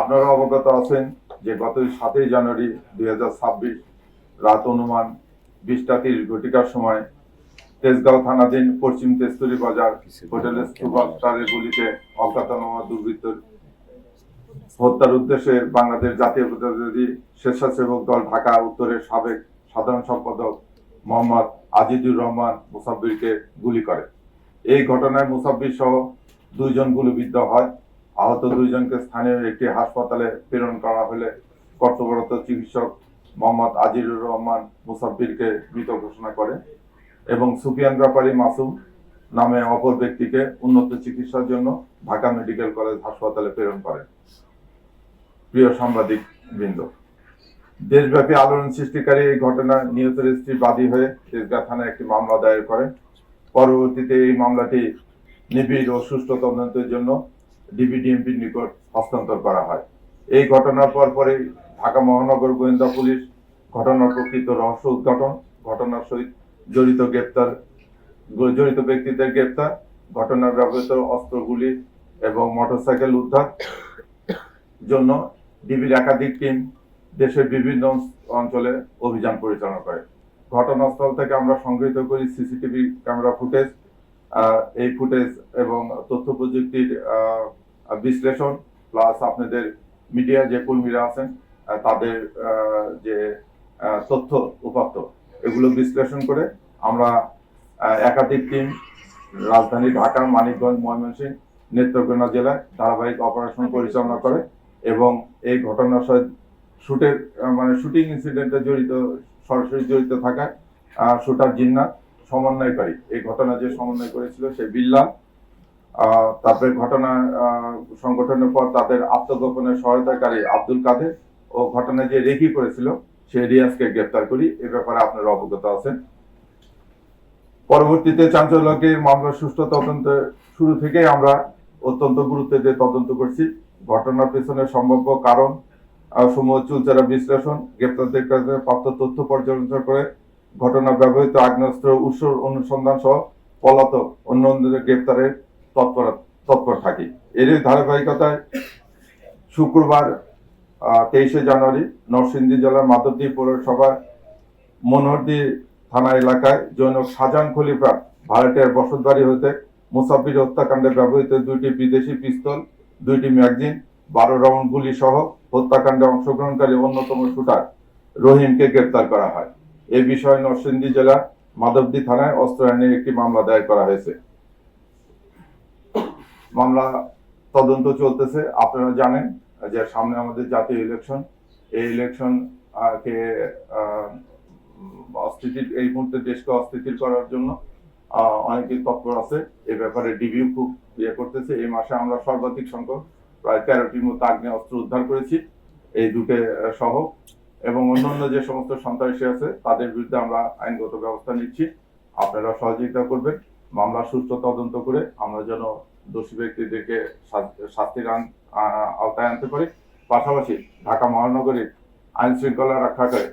আপনারা অবগত আছেন যে গত 7ই জানুয়ারি 2026 রাত অনুমান 20টা 30 সময় তেজগাঁও থানাধীন পশ্চিম তেজতুরি বাজার হোটেল স্টারের গুলিতে অজ্ঞাতনামা দুর্বৃত্তর হত্যার উদ্দেশ্যে বাংলাদেশ জাতীয়তাবাদী স্বেচ্ছাসেবক দল ঢাকা উত্তরের সাবেক সাধারণ সম্পাদক মোহাম্মদ আজিজুর রহমান মুসাব্বিরকে গুলি করে। এই ঘটনায় মুসাব্বির সহ 2 জন গুলিবিদ্ধ হয়। আহত 2 জনকে স্থানীয় একটি হাসপাতালে প্রেরণ করা হলে কর্তব্যরত চিকিৎসক মোহাম্মদ আজিজুর রহমান মুসাব্বিরকে মৃত ঘোষণা করে এবং সুফিয়ান ব্যাপারী মাসুম নামে অপর ব্যক্তিকে উন্নত চিকিৎসার জন্য ঢাকা মেডিকেল কলেজ হাসপাতালে প্রেরণ করে। প্রিয় সাংবাদিক বৃন্দ, দেশব্যাপী আলোড়ন সৃষ্টিকারী এই ঘটনায় নিহতের স্ত্রী বাদী হয়ে তেজগাঁ থানায় একটি মামলা দায়ের করে। পরবর্তীতে এই মামলাটি নিবিড় ও সুষ্ঠু তদন্তের জন্য ডিবিডিএমপির নিকট হস্তান্তর করা হয়। এই ঘটনার পরপরই ঢাকা মহানগর গোয়েন্দা পুলিশ ঘটনার প্রকৃত রহস্য উদ্ঘাটন, ঘটনার সহিত জড়িত ব্যক্তিদের গ্রেপ্তার, ঘটনার ব্যবহৃত অস্ত্রগুলি এবং মোটরসাইকেল উদ্ধার জন্য ডিবির একাধিক টিম দেশের বিভিন্ন অঞ্চলে অভিযান পরিচালনা করে। ঘটনাস্থল থেকে আমরা সংগৃহীত করি সিসিটিভি ক্যামেরা ফুটেজ, এই ফুটেজ এবং তথ্য প্রযুক্তির বিশ্লেষণ প্লাস আপনাদের মিডিয়া যে কর্মীরা আছেন তাদের যে তথ্য উপাত্ত এগুলো বিশ্লেষণ করে আমরা একাধিক টিম রাজধানী ঢাকা, মানিকগঞ্জ, ময়মনসিংহ, নেত্রকোনা জেলায় ধারাবাহিক অপারেশন পরিচালনা করে এবং এই ঘটনার সাথে শুটিং ইনসিডেন্টে সরাসরি জড়িত থাকা শুটার জিন্নাত, সমন্বয়কারী এই ঘটনা যে সমন্বয় করেছিল সে বিল্লাল, তারপরে ঘটনা সংগঠনের পর তাদের আত্মগোপনের সহায়তাকারী আব্দুল কাদের ও ঘটনা যে রেকি করেছিল সে রিয়াজকে গ্রেপ্তার করি। এ ব্যাপারে আপনারা অবগত আছেন। পরবর্তীতে চাঞ্চল্যকর মামলার সুষ্ঠু তদন্ত শুরু থেকে আমরা অত্যন্ত গুরুত্ব দিয়ে তদন্ত করছি। ঘটনার পেছনে সম্ভাব্য কারণ সমূহ চুলচেরা বিশ্লেষণ, গ্রেপ্তারদের কাছে প্রাপ্ত তথ্য পর্যালোচনা করে ঘটনা ব্যবহৃত আগ্নেয়াস্ত্র উৎস অনুসন্ধান সহ পলাতক অন্যদের গ্রেপ্তারের তৎপর থাকি। এরই ধারাবাহিকতায় শুক্রবার 23শে জানুয়ারি নরসিংদী জেলার মাধবদী পৌরসভার মনোহরদী থানা এলাকায় জৈনক শাহজাহান খলিফা ভাড়াটিয়ার বসতবাড়ি হতে মুসাব্বির হত্যাকাণ্ডে ব্যবহৃত 2টি বিদেশি পিস্তল, 2টি ম্যাগাজিন, 12 রাউন্ড গুলি সহ হত্যাকাণ্ডে অংশগ্রহণকারী অন্যতম শুটার রহিমকে গ্রেপ্তার করা হয়। এ বিষয়ে নরসিংদী জেলার মাধবদী থানায় অস্ত্র আইনে একটি মামলা দায়ের করা হয়েছে। মামলা তদন্ত চলতেছে। আপনারা জানেন যে সামনে আমাদের জাতীয় ইলেকশন, এই ইলেকশন কে অস্থিতির এই মুহূর্তে দেশকে অস্থিতির করার জন্য অনেকেই তৎপর আছে। এ ব্যাপারে ডিবিও খুব করতেছে। এই মাসে আমরা সর্বাধিক সংখ্যক প্রায় 13টির মতো আগ্নেয় অস্ত্র উদ্ধার করেছি, এই দুটো সহ, এবং অন্যান্য যে সমস্ত সন্ত্রাসী আছে তাদের বিরুদ্ধে আমরা আইনগত ব্যবস্থা নিচ্ছি। আপনারা সহযোগিতা করবেন মামলা সুষ্ঠু তদন্ত করে আমরা যেন দোষী ব্যক্তিদেরকে শাস্তির আওতায় আনতে পারি। পাশাপাশি ঢাকা মহানগরীর আইন শৃঙ্খলা রক্ষা করে